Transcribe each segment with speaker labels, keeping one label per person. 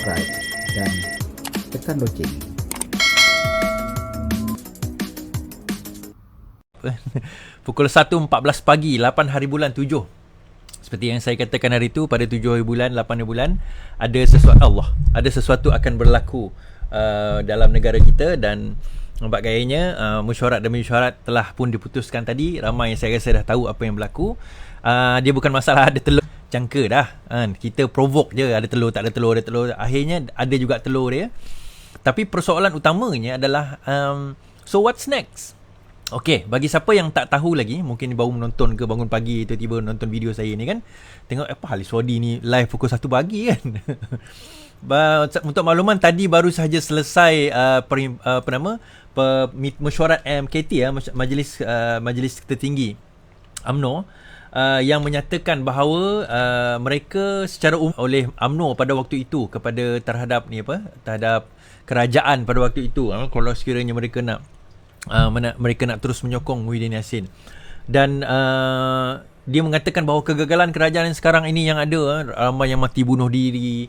Speaker 1: subscribe dan tekan loceng.
Speaker 2: Pukul 1.14 pagi, 8 hari bulan 7. Seperti yang saya katakan hari itu, pada 7 hari bulan, 8 hari bulan, ada sesuatu akan berlaku dalam negara kita. Dan nampak gayanya mesyuarat demi mesyuarat telah pun diputuskan tadi. Ramai yang saya rasa dah tahu apa yang berlaku. Dia bukan masalah ada telur jangka dah kan. Kita provoke je, ada telur tak ada telur, ada telur, akhirnya ada juga telur dia. Tapi persoalan utamanya adalah so what's next? Okey, bagi siapa yang tak tahu lagi, mungkin baru menonton ke bangun pagi tiba-tiba nonton video saya ni kan, tengok apa Halis Wadi ni live pukul 1 pagi kan. Untuk makluman, tadi baru sahaja selesai mesyuarat MKT, Majlis Tertinggi UMNO, yang menyatakan bahawa mereka secara oleh UMNO pada waktu itu terhadap kerajaan pada waktu itu, kalau sekiranya mereka nak terus menyokong Muhyiddin Yassin. Dan dia mengatakan bahawa kegagalan kerajaan yang sekarang ini yang ada, ramai yang mati bunuh diri,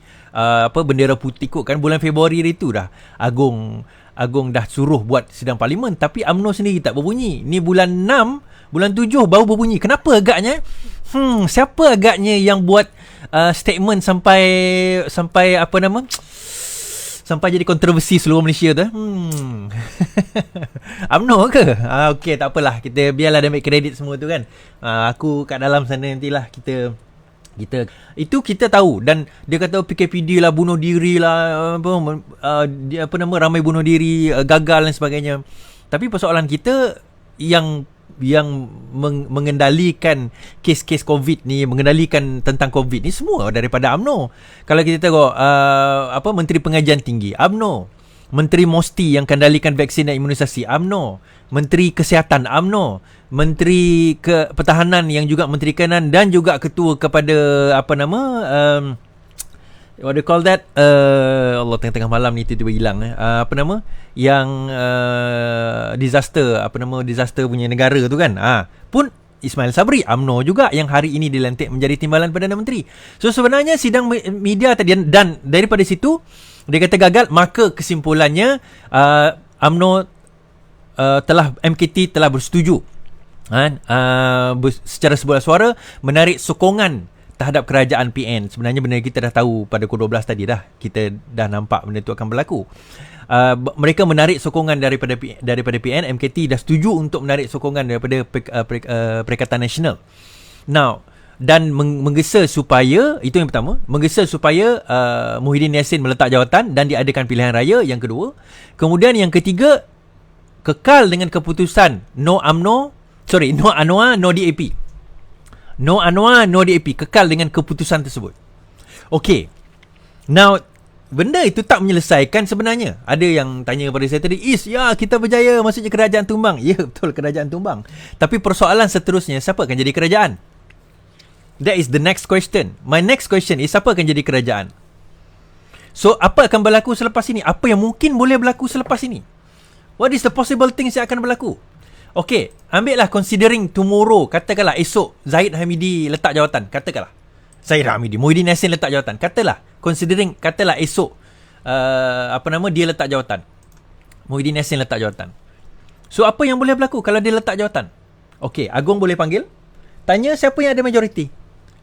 Speaker 2: bendera putih kot kan, bulan Februari itu dah Agong dah suruh buat sidang parlimen, tapi UMNO sendiri tak berbunyi. Ni bulan 6, bulan 7 baru berbunyi. Kenapa agaknya? Siapa agaknya yang buat statement sampai sampai jadi kontroversi seluruh Malaysia tu? UMNO ke? Okey, tak apalah. Kita biarlah dia ambil kredit semua tu kan. Aku kat dalam sana nantilah kita itu kita tahu. Dan dia kata PKPD lah, bunuh diri lah, ramai bunuh diri, gagal dan sebagainya. Tapi persoalan kita yang mengendalikan kes-kes COVID ni, mengendalikan tentang COVID ni semua daripada UMNO. Kalau kita tengok Menteri Pengajian Tinggi UMNO, Menteri Mosti yang kendalikan vaksin dan imunisasi UMNO, Menteri Kesihatan UMNO, Menteri Pertahanan yang juga Menteri Kanan dan juga ketua kepada what do you call that? Allah, tengah-tengah malam ni tiba-tiba hilang disaster punya negara tu kan. Pun Ismail Sabri UMNO juga yang hari ini dilantik menjadi Timbalan Perdana Menteri. So sebenarnya sidang media tadi, dan daripada situ dia kata gagal, maka kesimpulannya UMNO MKT telah bersetuju secara sebuah suara menarik sokongan terhadap kerajaan PN. Sebenarnya benda kita dah tahu pada pukul 12 tadi dah. Kita dah nampak benda tu akan berlaku. Mereka menarik sokongan daripada PN. MKT dah setuju untuk menarik sokongan daripada Perikatan Nasional. Now, dan menggesa supaya, itu yang pertama, menggesa supaya Muhyiddin Yassin meletak jawatan dan diadakan pilihan raya. Yang kedua. Kemudian yang ketiga, kekal dengan keputusan no Anwar, no DAP. No Anwar, no DAP. Kekal dengan keputusan tersebut. Okey. Now, benda itu tak menyelesaikan sebenarnya. Ada yang tanya kepada saya tadi, kita berjaya, maksudnya kerajaan tumbang. Ya, betul, kerajaan tumbang. Tapi persoalan seterusnya, siapa akan jadi kerajaan? That is the next question. My next question is, siapa akan jadi kerajaan? So, apa akan berlaku selepas ini? Apa yang mungkin boleh berlaku selepas ini? What is the possible things yang akan berlaku? Okey, ambillah considering tomorrow, katakanlah esok Zahid Hamidi letak jawatan, katakanlah Muhyiddin Yassin letak jawatan, katalah esok dia letak jawatan, Muhyiddin Yassin letak jawatan. So apa yang boleh berlaku kalau dia letak jawatan? Okey, Agong boleh panggil, tanya siapa yang ada majoriti.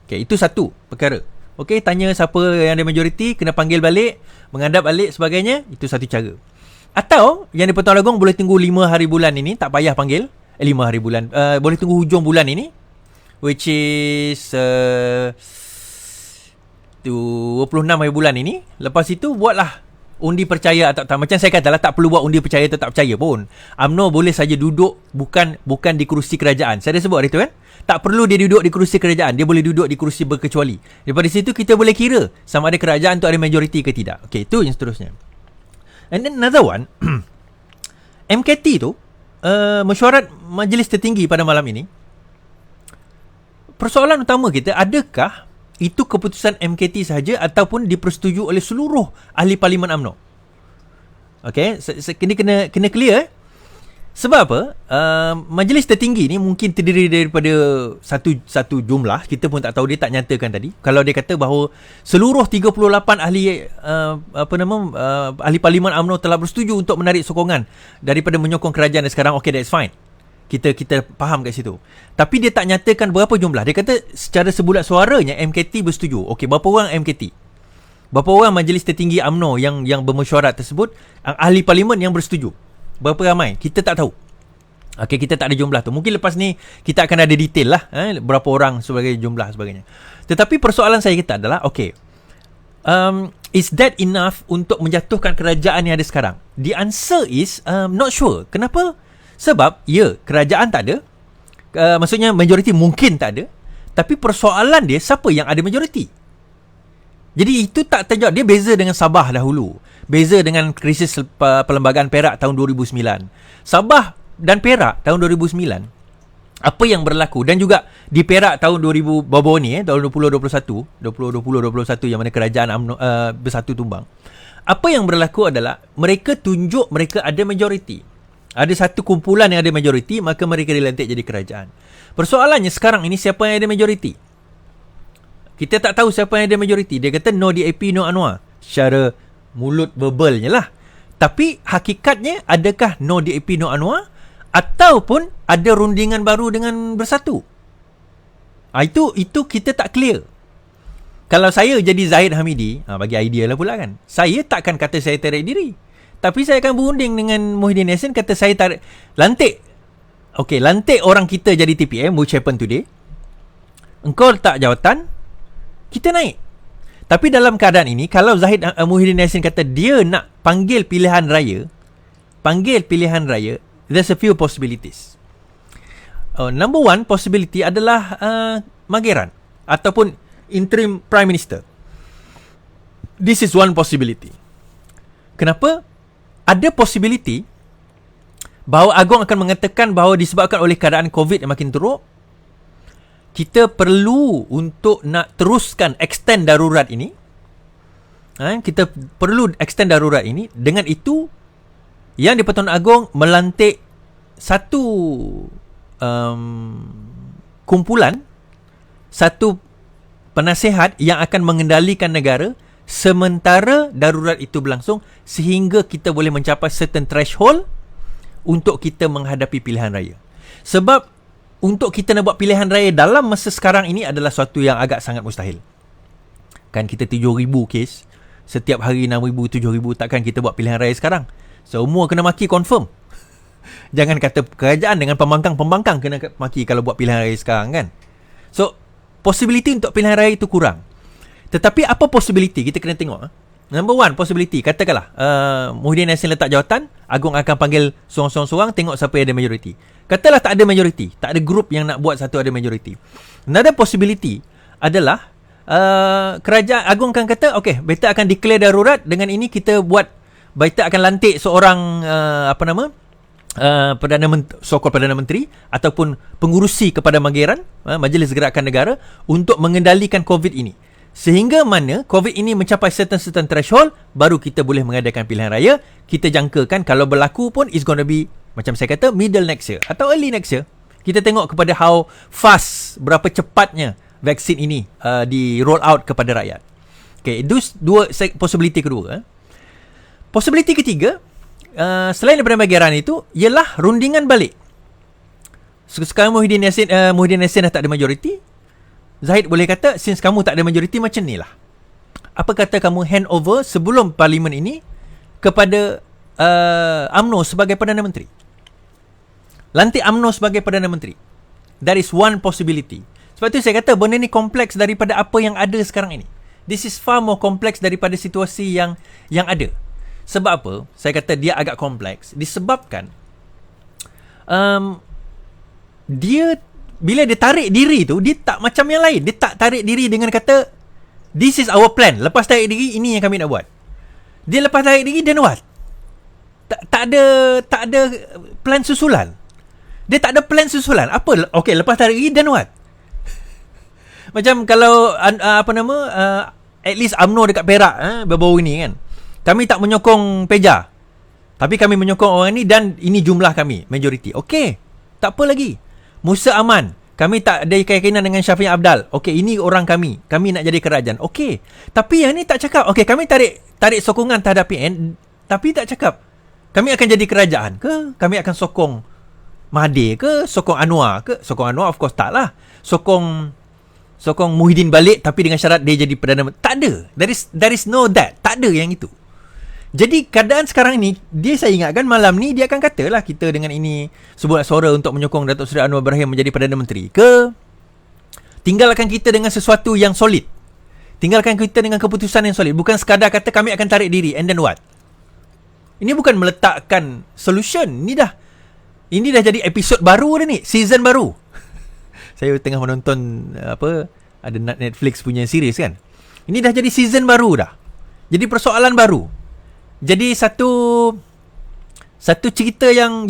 Speaker 2: Okey, itu satu perkara. Okey, tanya siapa yang ada majoriti, kena panggil balik, menghadap balik sebagainya, itu satu cara. Atau yang di Pertuan Agong boleh tunggu 5 hari bulan ini, tak payah panggil 5 hari bulan, boleh tunggu hujung bulan ini, which is 26 hari bulan ini. Lepas itu buatlah undi percaya atau tak. Macam saya katalah, tak perlu buat undi percaya atau tak percaya pun. UMNO boleh saja duduk bukan di kerusi kerajaan. Saya dah sebut hari tu kan, tak perlu dia duduk di kerusi kerajaan, dia boleh duduk di kerusi berkecuali. Daripada situ kita boleh kira sama ada kerajaan tu ada majoriti ke tidak. Okey, itu yang seterusnya. And then another one, MKT tu mesyuarat Majlis Tertinggi pada malam ini. Persoalan utama kita, adakah itu keputusan MKT sahaja ataupun dipersetujui oleh seluruh ahli parlimen UMNO? Okey, kena clear. Sebab apa? Majlis tertinggi ni mungkin terdiri daripada satu jumlah, kita pun tak tahu, dia tak nyatakan tadi. Kalau dia kata bahawa seluruh 38 ahli ahli parlimen UMNO telah bersetuju untuk menarik sokongan daripada menyokong kerajaan sekarang, okay, that's fine. Kita faham kat situ. Tapi dia tak nyatakan berapa jumlah. Dia kata secara sebulat suaranya MKT bersetuju. Okey, berapa orang MKT? Berapa orang majlis tertinggi UMNO yang bermesyuarat tersebut, ahli parlimen yang bersetuju? Berapa ramai? Kita tak tahu. Okey, kita tak ada jumlah tu. Mungkin lepas ni kita akan ada detail lah, berapa orang sebagai jumlah sebagainya. Tetapi persoalan saya kita adalah, okey, is that enough untuk menjatuhkan kerajaan yang ada sekarang? The answer is not sure. Kenapa? Sebab kerajaan tak ada, maksudnya majoriti mungkin tak ada, tapi persoalan dia siapa yang ada majoriti. Jadi itu tak terjawab. Dia beza dengan Sabah dahulu, beza dengan krisis perlembagaan Perak tahun 2009. Sabah dan Perak tahun 2009, apa yang berlaku, dan juga di Perak tahun 2000 baru ni, tahun 2021 yang mana kerajaan UMNO bersatu tumbang. Apa yang berlaku adalah mereka tunjuk mereka ada majoriti. Ada satu kumpulan yang ada majoriti, maka mereka dilantik jadi kerajaan. Persoalannya sekarang ini, siapa yang ada majoriti? Kita tak tahu siapa yang ada majoriti. Dia kata no DAP, no Anwar. Secara mulut verbalnya lah. Tapi hakikatnya, adakah no DAP, no Anwar? Ataupun ada rundingan baru dengan Bersatu? Itu kita tak clear. Kalau saya jadi Zahid Hamidi, bagi idea lah pula kan, saya takkan kata saya tarik diri. Tapi saya akan berunding dengan Muhyiddin Yassin, kata saya lantik orang kita jadi TPM, which happen today. Engkau letak jawatan, kita naik. Tapi dalam keadaan ini, kalau Muhyiddin Yassin kata dia nak panggil pilihan raya, there's a few possibilities. Number one possibility adalah Mageran ataupun interim prime minister. This is one possibility. Kenapa? Ada possibility bahawa Agong akan mengatakan bahawa disebabkan oleh keadaan COVID yang makin teruk, kita perlu untuk nak teruskan extend darurat ini. Kita perlu extend darurat ini. Dengan itu, Yang di-Pertuan Agong melantik satu kumpulan, satu penasihat yang akan mengendalikan negara sementara darurat itu berlangsung, sehingga kita boleh mencapai certain threshold untuk kita menghadapi pilihan raya. Sebab untuk kita nak buat pilihan raya dalam masa sekarang ini adalah suatu yang agak sangat mustahil. Kan kita 7,000 kes setiap hari, 6,000, 7,000, takkan kita buat pilihan raya sekarang. Semua kena maki confirm. Jangan kata kerajaan, dengan pembangkang kena maki kalau buat pilihan raya sekarang kan. So possibility untuk pilihan raya itu kurang. Tetapi apa possibility? Kita kena tengok. Number one possibility, katakanlah Muhyiddin Yassin letak jawatan, Agong akan panggil seorang-seorang, tengok siapa yang ada majoriti. Katalah tak ada majoriti, tak ada grup yang nak buat satu ada majoriti. Another possibility adalah kerajaan Agong akan kata, okay, better akan declare darurat, dengan ini kita buat, better akan lantik seorang Perdana Menteri ataupun pengurusi kepada Mageran, Majlis Gerakan Negara, untuk mengendalikan COVID ini. Sehingga mana COVID ini mencapai certain threshold, baru kita boleh mengadakan pilihan raya. Kita jangkakan kalau berlaku pun is gonna be, macam saya kata, middle next year atau early next year. Kita tengok kepada how fast, berapa cepatnya vaksin ini di roll out kepada rakyat. Okay, itu dua possibility kedua. Possibility ketiga, selain daripada Mageran itu, ialah rundingan balik. Sekarang Muhyiddin Yassin dah tak ada majoriti. Zahid boleh kata, since kamu tak ada majoriti, macam ni lah, apa kata kamu hand over sebelum parlimen ini kepada UMNO sebagai Perdana Menteri. Lantik UMNO sebagai Perdana Menteri. That is one possibility. Sebab tu saya kata benda ni kompleks daripada apa yang ada sekarang ini. This is far more kompleks daripada situasi yang ada. Sebab apa? Saya kata dia agak kompleks disebabkan dia, bila dia tarik diri tu, dia tak macam yang lain. Dia tak tarik diri dengan kata, this is our plan. Lepas tarik diri, ini yang kami nak buat. Dia lepas tarik diri, then what? Tak ada plan susulan. Dia tak ada plan susulan. Apa? Okay, lepas tarik diri, then what? Macam kalau at least UMNO dekat Perak baru-baru ni kan, kami tak menyokong Peja, Tapi kami menyokong orang ni dan ini jumlah kami, majoriti. Okey, tak apa lagi. Musa Aman, kami tak ada keyakinan dengan Syafiq Abdal. Okey, ini orang kami nak jadi kerajaan. Okey, tapi yang ni tak cakap. Okey, kami tarik sokongan terhadap PN, tapi tak cakap kami akan jadi kerajaan ke, kami akan sokong Mahathir ke, sokong Anwar ke. Sokong Anwar of course tak lah. Sokong Muhyiddin balik tapi dengan syarat dia jadi Perdana Menteri. Tak ada. There is no that. Tak ada yang itu. Jadi keadaan sekarang ni, saya ingatkan malam ni dia akan katalah kita dengan ini sebuah suara untuk menyokong Datuk Seri Anwar Ibrahim menjadi Perdana Menteri ke, tinggalkan kita dengan sesuatu yang solid. Tinggalkan kita dengan keputusan yang solid. Bukan sekadar kata kami akan tarik diri and then what? Ini bukan meletakkan solution. Ini dah jadi episod baru dah ni, season baru. Saya tengah menonton ada Netflix punya series kan. Ini dah jadi season baru dah. Jadi persoalan baru. Jadi satu cerita yang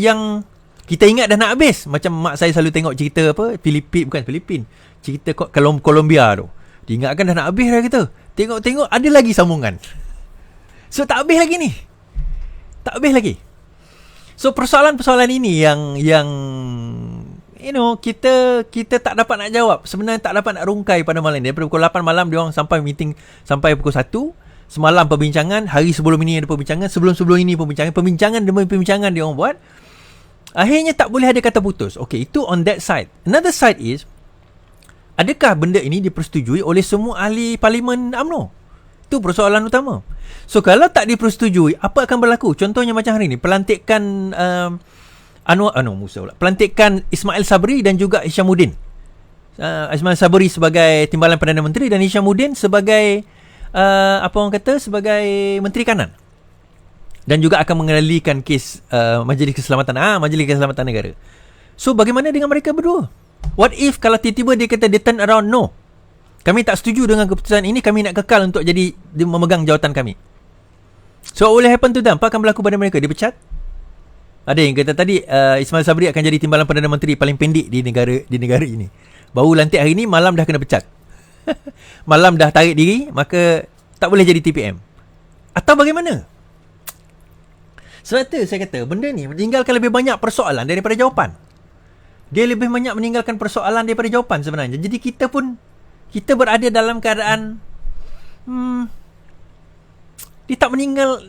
Speaker 2: kita ingat dah nak habis. Macam mak saya selalu tengok cerita Filipin. Cerita Colombia tu. Diingatkan dah nak habis dah kita. Tengok ada lagi sambungan. So tak habis lagi ni. Tak habis lagi. So persoalan-persoalan ini yang kita tak dapat nak jawab. Sebenarnya tak dapat nak rungkai pada malam ni. Daripada pukul 8 malam dia orang sampai meeting sampai pukul 1. Semalam perbincangan, hari sebelum ini ada perbincangan, sebelum ini perbincangan demi perbincangan dia orang buat. Akhirnya tak boleh ada kata putus. Okay, itu on that side. Another side is, adakah benda ini dipersetujui oleh semua ahli parlimen UMNO? Itu persoalan utama. So kalau tak dipersetujui, apa akan berlaku? Contohnya macam hari ni, pelantikan pelantikan Ismail Sabri dan juga Hishamuddin. Ismail Sabri sebagai Timbalan Perdana Menteri dan Hishamuddin sebagai sebagai Menteri Kanan. Dan juga akan mengendalikan kes Majlis Keselamatan Negara. So bagaimana dengan mereka berdua? What if kalau tiba-tiba dia kata dia turn around, no, kami tak setuju dengan keputusan ini, kami nak kekal untuk jadi memegang jawatan kami. So what will happen to them? Apa akan berlaku pada mereka? Dipecat? Ada yang kata tadi Ismail Sabri akan jadi Timbalan Perdana Menteri paling pendek di negara ini. Baru lantik hari ni, malam dah kena pecat. Malam dah tarik diri, maka tak boleh jadi TPM. Atau bagaimana? Sebab tu saya kata benda ni meninggalkan lebih banyak persoalan daripada jawapan. Dia lebih banyak meninggalkan persoalan daripada jawapan sebenarnya. Jadi kita berada dalam keadaan dia tak meninggal.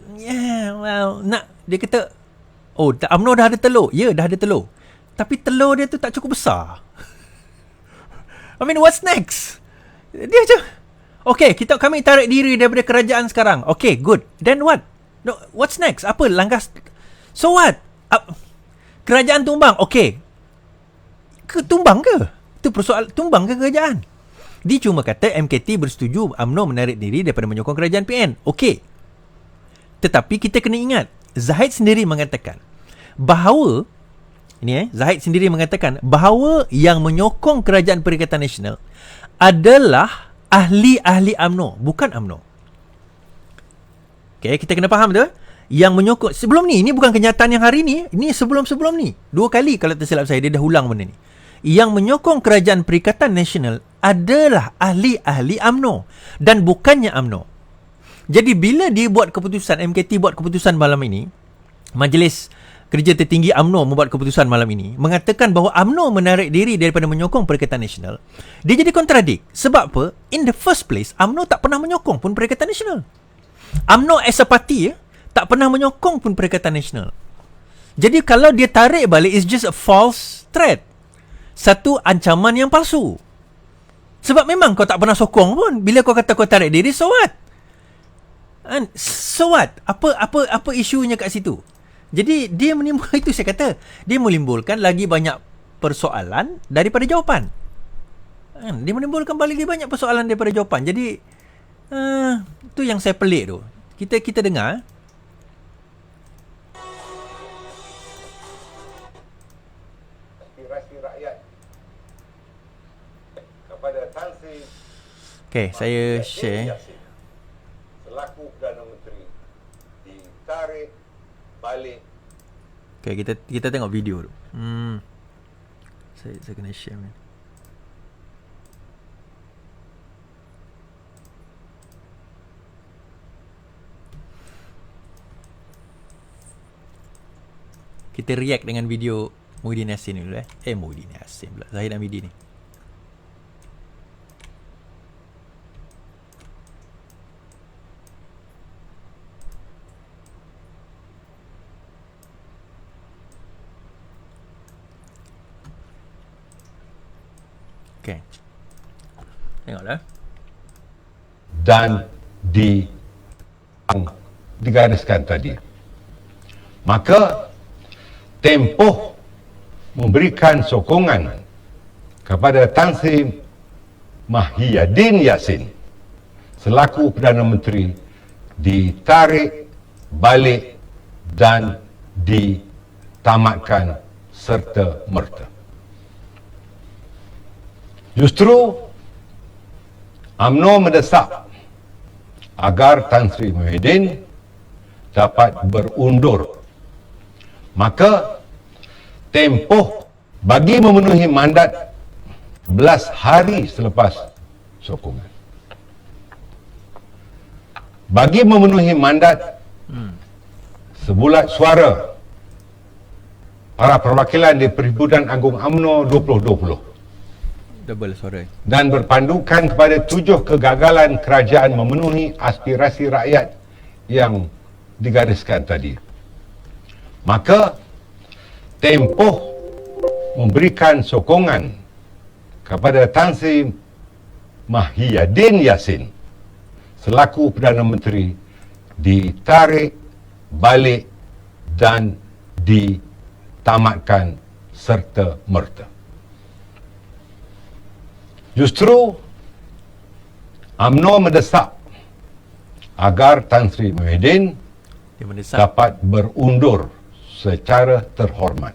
Speaker 2: Dia kata, oh, UMNO dah ada telur. Ya, dah ada telur. Tapi telur dia tu tak cukup besar. I mean, what's next? Dia macam, okay, kami tarik diri daripada kerajaan sekarang. Okay, good. Then what? No, what's next? Apa langkah? So what? Kerajaan tumbang. Okay. Tumbang ke? Itu persoalan, tumbang ke kerajaan? Dia cuma kata MKT bersetuju UMNO menarik diri daripada menyokong kerajaan PN. Okay. Tetapi kita kena ingat, Zahid sendiri mengatakan bahawa yang menyokong kerajaan Perikatan Nasional adalah ahli-ahli UMNO, bukan UMNO. Okay, kita kena faham tu. Yang menyokong sebelum ni, ini bukan kenyataan yang hari ni, ini sebelum ni. 2 kali kalau tersilap saya, dia dah ulang benda ni. Yang menyokong kerajaan Perikatan Nasional adalah ahli-ahli UMNO dan bukannya UMNO. Jadi bila dia buat keputusan, MKT buat keputusan malam ini, Majlis Kerja Tertinggi UMNO membuat keputusan malam ini mengatakan bahawa UMNO menarik diri daripada menyokong Perikatan Nasional. Dia jadi kontradik. Sebab apa? In the first place, UMNO tak pernah menyokong pun Perikatan Nasional. UMNO as a party tak pernah menyokong pun Perikatan Nasional. Jadi kalau dia tarik balik, it's just a false threat. Satu ancaman yang palsu. Sebab memang kau tak pernah sokong pun. Bila kau kata kau tarik diri, so what? So what? Apa isunya kat situ? Jadi dia menimbulkan, itu saya kata, dia menimbulkan lagi banyak persoalan daripada jawapan. Dia menimbulkan lagi banyak persoalan daripada jawapan. Jadi itu yang saya pelik tu. Kita dengar.
Speaker 3: Aspirasi rakyat kepada Tan Sri.
Speaker 2: Okay, saya share.
Speaker 3: Selaku Perdana Menteri ditarik balik.
Speaker 2: Okay, kita tengok video tu. Saya kena share man. Kita react dengan video Muhyiddin Yassin dulu Muhyiddin Yassin pula, Zahid Hamidi ni. Okay, tengoklah.
Speaker 3: Dan digariskan tadi, maka Tempoh memberikan sokongan kepada Tan Sri Muhyiddin Yassin selaku Perdana Menteri ditarik balik dan ditamatkan serta-merta. Justru UMNO mendesak agar Tan Sri Muhyiddin dapat berundur. Maka Tempoh bagi memenuhi mandat 11 hari selepas sokongan. Bagi memenuhi mandat sebulat suara para perwakilan di Perhimpunan Agung UMNO 2020
Speaker 2: Double suara.
Speaker 3: dan berpandukan kepada 7 kegagalan kerajaan memenuhi aspirasi rakyat yang digariskan tadi, maka Tempoh memberikan sokongan kepada Tan Sri Muhyiddin Yassin selaku Perdana Menteri ditarik balik dan ditamatkan serta-merta. Justru UMNO mendesak agar Tan Sri Muhyiddin
Speaker 2: Dia mendesak
Speaker 3: dapat berundur secara terhormat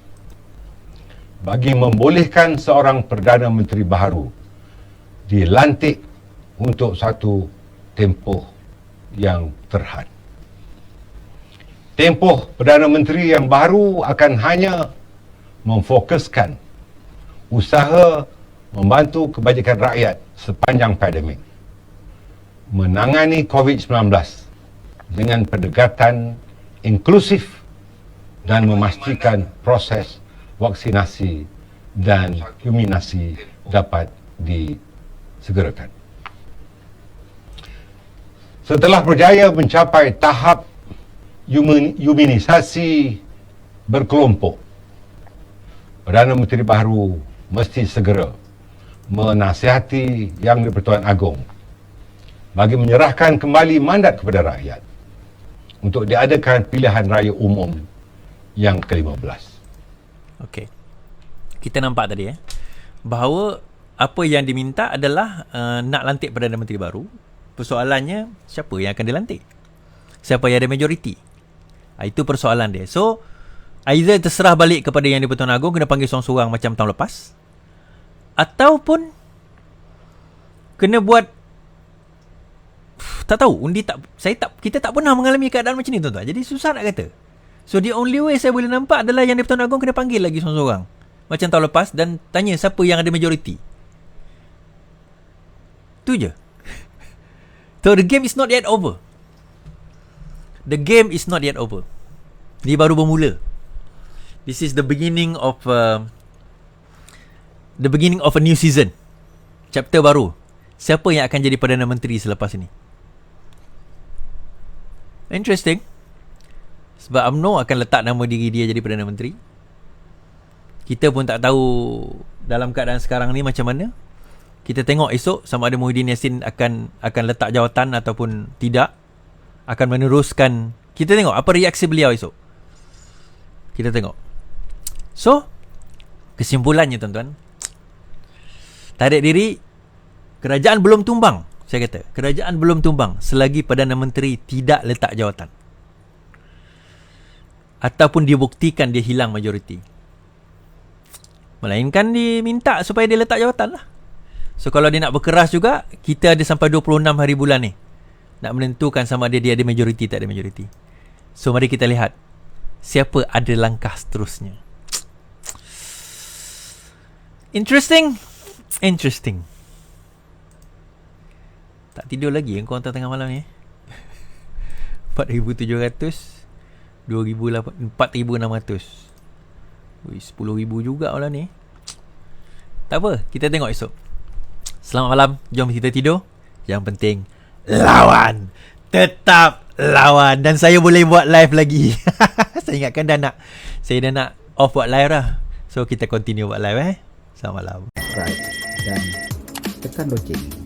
Speaker 3: bagi membolehkan seorang Perdana Menteri baru dilantik untuk satu tempoh yang terhad. Tempoh Perdana Menteri yang baru akan hanya memfokuskan usaha membantu kebajikan rakyat sepanjang pandemik, menangani COVID-19 dengan pendekatan inklusif dan memastikan proses vaksinasi dan imunisasi dapat disegerakan. Setelah berjaya mencapai tahap imunisasi berkelompok, Perdana Menteri baru mesti segera menasihati Yang di-Pertuan Agong bagi menyerahkan kembali mandat kepada rakyat untuk diadakan pilihan raya umum yang ke-15.
Speaker 2: Okey. Kita nampak tadi bahawa apa yang diminta adalah nak lantik Perdana Menteri baru. Persoalannya, siapa yang akan dilantik? Siapa yang ada majoriti? Itu persoalan dia. So, either terserah balik kepada Yang di-Pertuan Agong, kena panggil seorang-seorang macam tahun lepas, ataupun kena buat tak tahu, kita tak pernah mengalami keadaan macam ni, tuan-tuan. Jadi susah nak kata. So the only way saya boleh nampak adalah Yang di-Pertuan Agong kena panggil lagi seorang-seorang macam tahun lepas dan tanya siapa yang ada majoriti. Tu je. So the game is not yet over. The game is not yet over. Dia baru bermula. This is the beginning of a new season. Chapter baru. Siapa yang akan jadi Perdana Menteri selepas ini? Interesting. Sebab UMNO akan letak nama diri dia jadi Perdana Menteri. Kita pun tak tahu dalam keadaan sekarang ni macam mana. Kita tengok esok sama ada Muhyiddin Yassin akan letak jawatan ataupun tidak. Akan meneruskan. Kita tengok apa reaksi beliau esok. Kita tengok. So, kesimpulannya tuan-tuan, tarik diri, kerajaan belum tumbang. Saya kata, kerajaan belum tumbang selagi Perdana Menteri tidak letak jawatan. Ataupun dibuktikan dia hilang majoriti. Melainkan diminta supaya dia letak jawatan lah. So kalau dia nak berkeras juga, kita ada sampai 26 hari bulan ni nak menentukan sama ada dia ada majoriti tak ada majoriti. So mari kita lihat siapa ada langkah seterusnya. Interesting. Tak tidur lagi korang tengah malam ni. 4,700 4,600 10,000 juga lah ni. Tak apa, kita tengok esok. Selamat malam. Jom kita tidur. Yang penting lawan. Tetap lawan. Dan saya boleh buat live lagi. Saya ingatkan saya dah nak off buat live dah. So kita continue buat live. Selamat malam.
Speaker 1: Subscribe dan tekan loceng.